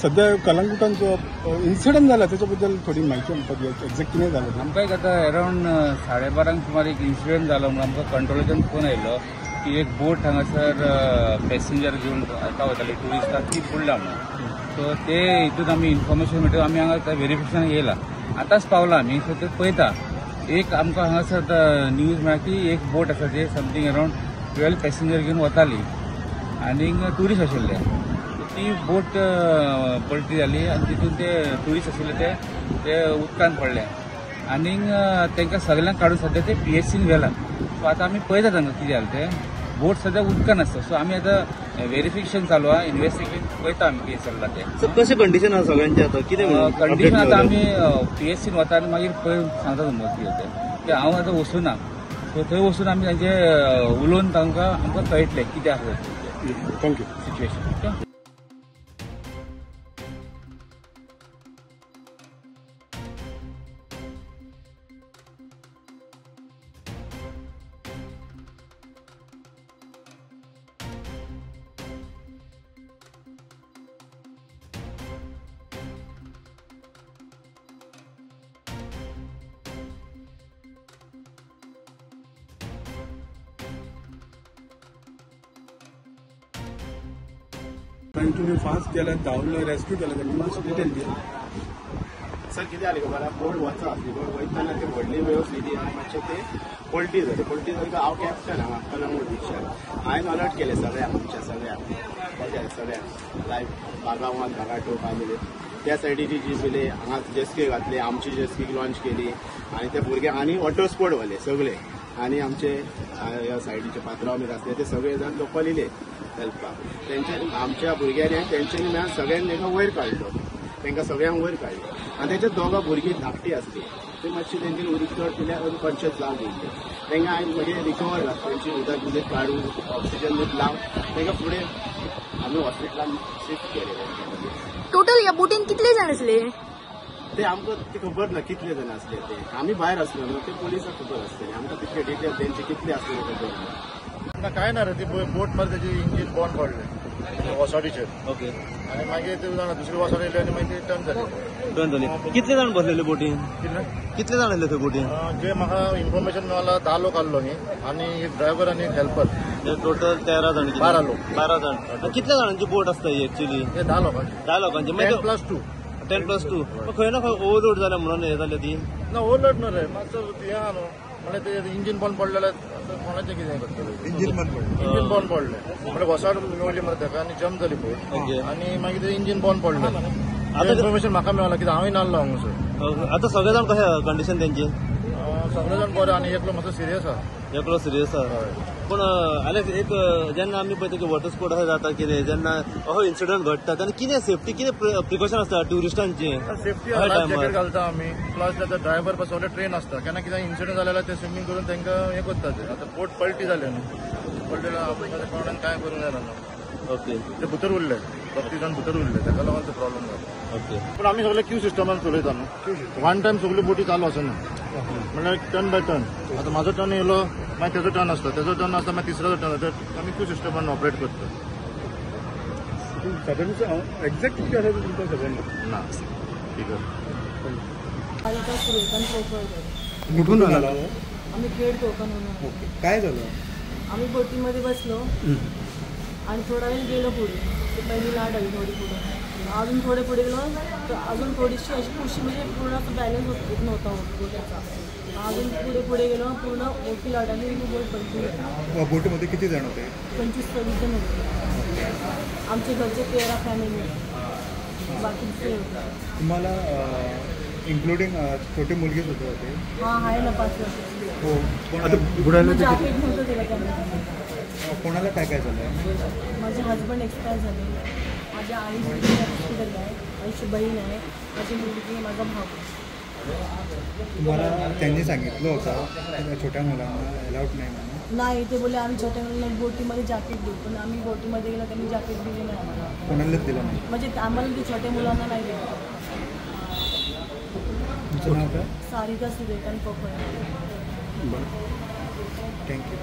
सध्या कलंगुटान जो इन्सिडंट जाला त्याच्याबद्दल थोडी माहिती आमकां एक्झॅक्ट कितें जालें आमकां एक आतां अरावंड 12:30 सुमार एक इन्सिडंट जालो म्हणून आमकां कंट्रोलाच्यान फोन आयलो की एक बोट हांगासर पॅसेंजर घेवन येता वताली ट्युरिस्टां ती बुडला म्हणून. सो ते हितून आमी इन्फॉर्मेशन मेळटकच आमी हांगा व्हेरिफिकेशन येयला. आतांच पावला आमी. सो ते पळयता एक आमकां हांगासर न्यूज मेळ्ळा की एक बोट आसा ते समथींग अरावंड 12 पॅसेंजर घेवन वताली आनी ट्युरिस्ट आशिल्ले. ती बोट पलटी जाली आनी तितून ते ट्युरिस्ट आशिल्ले ते उदकांत पडले आनी तांकां सगळ्यांक काडून सध्या ते PHCन व्हेला. सो आतां आमी पळयता तांकां कितें जालें ते. बोट सध्या उदकान आसता. सो आमी आतां व्हेरिफिकेशन चालू आहा. इन्व्हेस्टिगेशन पळयता आमी कितें चल्लां ते. सो कशें कंडिशन आहा सगळ्यांचें आतां कितें कंडिशन आतां आमी PHCन वता आनी मागीर पळय सांगता तुमकां कितें ते. हांव आतां वचूना. सो थंय वचून आमी तांचे उलोवन तांकां आमकां कळटलें कितें आसा थँक्यू सिच्युएशन. कंटिन्यू फास्ट केल्यात धांवले रेस्क्यू केले त्यांनी मातशें डिटेल दिया. सर कितें जालें खबर आहा बोट वचा आसली बोट वयतना ते व्हडली वेव आसली आनी मातशें ते पलटी जाली हांव कॅप्टन हांगा कलंगूट बीचार हांवें अलर्ट केले सगळ्यांक आमच्या सगळ्यांक लायक बागावांत बागाटो फामिली त्या सायडीची जी पयली हांगा जेस्के घातली आमची जेस्की लॉन्च केली आनी त्या भुरग्यांक आनी वॉटर स्पोर्ट व्हरले सगळे आनी आमचे ह्या सायडीचे पात्रांव बी आसले ते सगळे जाण लोकल येयले हेल्पाक. तेंच्यांनी आमच्या भुरग्यांनी तेंच्यांनी मेळून सगळ्यांनी तांकां वयर काडलो. तांकां सगळ्यांक वयर काडलो आनी तेंचे दोगां भुरगीं धाकटी आसली ती मातशी तेंच्यांनी उदीक चड पिल्यार अनकॉन्शियस जावन दिल्ली. तांकां हांवें मागीर रिकवर जाता तेंची उदक काडून ऑक्सिजन बी लावन तांकां फुडें आमी हॉस्पिटलान शिफ्ट केले. टोटल ह्या बोटीन कितले जाण आसले ते आमकां ते खबर ना कितले जाण आसले ते. आमी भायर आसलो न्हू ते पुलिसाक खबर आसतले. आमकां तितले डिटेल तेंचे कितले आसले खबर ना. काय ना रे ती बोट मध्ये त्याची इंजिन बॉन्ड पडले वसाडीचेर. ओके. आणि मागीर ते जाणा दुसरी वसाडी येयली आनी मागीर टर्न जाली. कितले जाण बसलेले बोटीन कितले जाण आसले थंय बोटीन जे म्हाका इन्फॉर्मेशन मेळ्ळां 10 लोक आसलो न्ही आनी एक ड्रायव्हर आनी एक हेल्पर टोटल 13 जाण 12 जाण. कितल्या जाणांची बोट आसता ही एक्चुअली हे 10 लोकांची 10 लोकांची 10+2 10+2 खंय ना खंय ओव्हरलोड जाल्या म्हणून हे जाले ती ना ओव्हरलोड न्हू रे मातसो हे आहा न्हू म्हणजे ते इंजिन बंद पडलें जाल्यार कोणाचें कितें करतलें. इंजिन बंद पडलें म्हणजे वसाड मेळ्ळी मरे ताका आनी जम्प जाली बोट आनी मागीर ते इंजिन बंद पडलें. आतां इन्फॉर्मेशन म्हाका मेळ्ळां कित्याक हांवें नासलो हांगासर. आतां सगळे जाण कशें कंडिशन तेंची सगळे जाण बरे आनी एकलो मातसो सिरियस आहा. एकलो सिरियस आहा. पूण आलेख एक जेन्ना आमी पळयता की वॉटर स्पोर्ट अशें जाता कितें जेन्ना असो इन्सिडंट घडटा तेन्ना कितें सेफ्टी कितें प्रिकॉशन आसता ट्युरिस्टांची सेफ्टी लायफ जॅकेट घालता आमी प्लस त्याचा ड्रायव्हर पण सगळे ट्रेन आसता केन्ना कितें इन्सिडंट जाल्यार ते स्विमींग करून तांकां हें करता. ते आतां बोट पलटी जाले न्हू पलटी जाल्यार आपण कोणाक कांय करूंक जायना न्हू. ओके. ते भितर उरले 35 जाण भितर उरले ताका लागून तो प्रॉब्लेम जालो. ओके. पूण आमी सगळे क्यू सिस्टमान चलयता न्हू. वन टायम सगळ्यो बोटी चालू आसना म्हणल्यार टर्न बाय टर्न. आतां म्हाजो टर्न येयलो मागीर तेजो टर्न आसता मागीर तिसऱ्याचो टर्न आसता. आमी क्यू सिस्टमान ऑपरेट करता. साधारण एक्झॅक्ट किती आसा तुमकां खबर ना ठीक आहे. कुठून आला आम्ही खेड कोकण. ओके. काय झालं आम्ही बोटीमध्ये बसलो आणि थोडा वेळ गेलो पुढे. ते पहिली लाट आली थोडी पुढे अजून थोडे पुढे गेलो तर अजून थोडीशी अशी पुशी म्हणजे पूर्ण बॅलन्स होत नव्हता बोटीचा. अजून पुढे गेलो पूर्ण मोठी लाट आली बोट पलटी. बोटीमध्ये किती जण होते 25-26 जण होते. आमचे घरचे 13 फॅमिली बाकी तुम्हाला इन्क्लुडिंग छोटी मुलगीच होते. हां आहे ना 5 वर्ष. हो. आता बुडायला जॅकेट नव्हतं दिलं त्यांना. कोणाला काय काय झालं. माझे हजबंड एक्सपायर झाले. माझ्या आईची हॉस्पिटल आहे. आईची बहीण आहे. माझी मुलगी माझा भाऊ. तुम्हाला त्यांनी सांगितलं होतं छोट्या मुलांना अलाउड नाही म्हणून. नाही ते बोलले आम्ही छोट्या मुलांना बोटीमध्ये जॅकेट देऊ पण आम्ही बोटीमध्ये गेलो त्यांनी जॅकेट दिले नाही आम्हाला. कोणालाच दिलं नाही म्हणजे आम्हाला ते छोट्या मुलांना नाही दिलं. तुमचं नाव काय. सारिका सुरेखान पोखळ. बरं थँक्यू.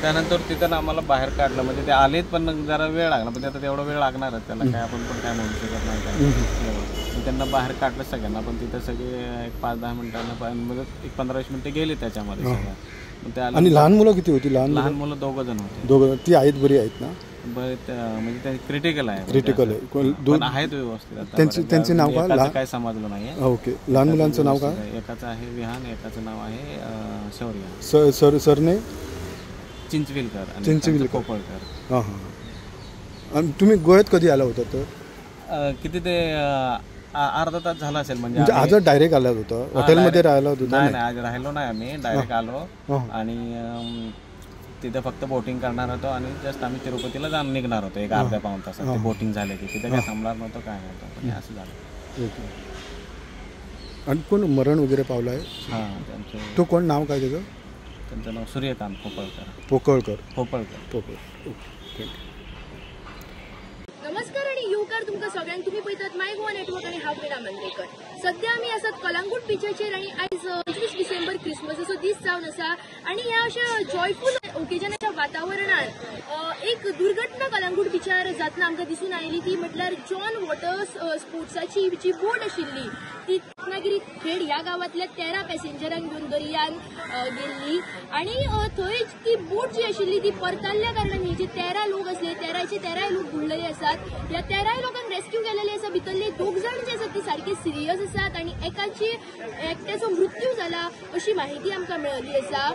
त्यानंतर तिथं आम्हाला बाहेर काढलं, म्हणजे ते आलेत पण जरा वेळ लागला, पण आता तेवढा वेळ लागणारच त्याला, काय आपण पण काय म्हणू शकत नाही काय. त्यांना बाहेर काढलं सगळ्यांना, पण तिथं सगळे एक 5-10 मिनिटांना म्हणजे एक 15-20 मिनिटं गेली त्याच्यामध्ये सगळं. मग त्या आणि लहान मुलं किती होती? लहान मुलं 2 जण होते. 2 ती आहेत, बरी आहेत ना? म्हणजे ते क्रिटिकल आहे. क्रिटिकल आहे, पण आहेत व्यवस्थित. त्यांचे नाव काय? काय समजलं नाही. ओके. लहान मुलांचं नाव काय? एकाचं आहे विहान, एकाचं नाव आहे शौर्य. सरने चिंचविलकर कोपळकर. आणि तुम्ही गोव्यात कधी आला होता? तर किती ते अर्धा तास झाला असेल. म्हणजे आज डायरेक्ट आला होता? हॉटेलमध्ये राहिला होता? नाही, आज राहिलो नाही आम्ही, डायरेक्ट आलो आणि तिथे फक्त बोटिंग करणार होतो आणि जस्ट आम्ही तिरुपतीला निघणार होतो एक अर्ध्या-पाऊण तासात. ते बोटिंग झाले की तिथे काय थांबणार नव्हतं, काय नव्हतं, असं झालं. ओके. आणि कोण मरण वगैरे पावलं आहे? हां, त्यांचं. तो कोण, नाव काय त्याचं? त्यांचं नाव सूर्यकांत पोपळकर. पोकळकर. ओके. नमस्कार आणि येवकार तुमकां सगळ्यांक. तुम्ही पळयतात माय गोवा नेटवर्क आणि हांव मीना मंद्रेकर. सध्या आमी आसात कलंगूट बिचाचेर आणि आयज 25 डिसेंबर क्रिसमसाचो दीस जावन आसा आणि ह्या अशा जॉयफूल ओकेजनाच्या वातावरणात एक दुर्घटना कलंगूट बिचार जातना आमकां दिसून आयली. ती म्हटल्यार जॉन वॉटर स्पोर्ट्साची जी बोट आशिल्ली ती रत्नागिरी खेड ह्या गांवांतल्या 13 पॅसेंजरांक घेवन दर्यान गेल्ली आणि थंय ती बोट जी आशिल्ली ती परतल्ल्या कारणान ही जे 13 लोक असले 13 लोक बुडलेले आसात. ह्या 13 लोकांक रेस्क्यू केलेले आसा. भितरले 2 जाण जे आसात ती सारखे सिरियस आसात आणि एकट्याचो मृत्यू जाला अशी माहिती आमकां मेळ्ळी आसा.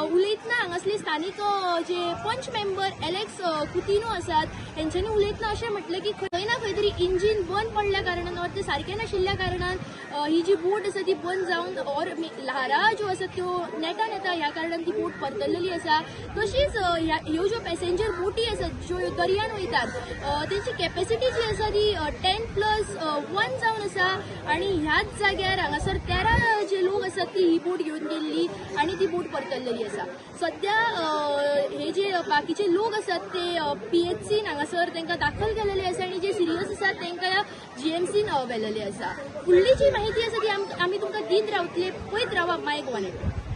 उलयतना हांगासले स्थानीक जे पंच मेंबर एलेक्स कुतिनो आसात हेंच्यांनी उलयतना अशें म्हटलें की खंय ना खंय तरी इंजीन बंद पडल्या कारणान और ते सारकें नाशिल्ल्या कारणान ही जी बोट आसा ती बंद जावन और ल्हारा ज्यो आसात त्यो नेटान येता ह्या कारणान ती बोट परतल्लेली आसा. तशीच ह्यो ज्यो पॅसेंजर बोटी आसात ज्यो दर्यान वयतात तेंची कॅपॅसिटी जी आसा ती 10+1 जावन आसा आणि ह्याच जाग्यार हांगासर 13 जे लोक आसात ती ही बोट घेवन गेल्ली आणि ती बोट परतल्लेली आसा. सध्या हे जे बाकीचे लोक आसात ते PHCन हांगासर तांकां दाखल केलेले आसा आणि जे सिरियस आसात तांकां GMCन व्हेलेले आसा. फुडली जी माहिती आसा ती आमी तुमकां दीत रावतले. पळयत रावा माय गोवा नेटवर्क.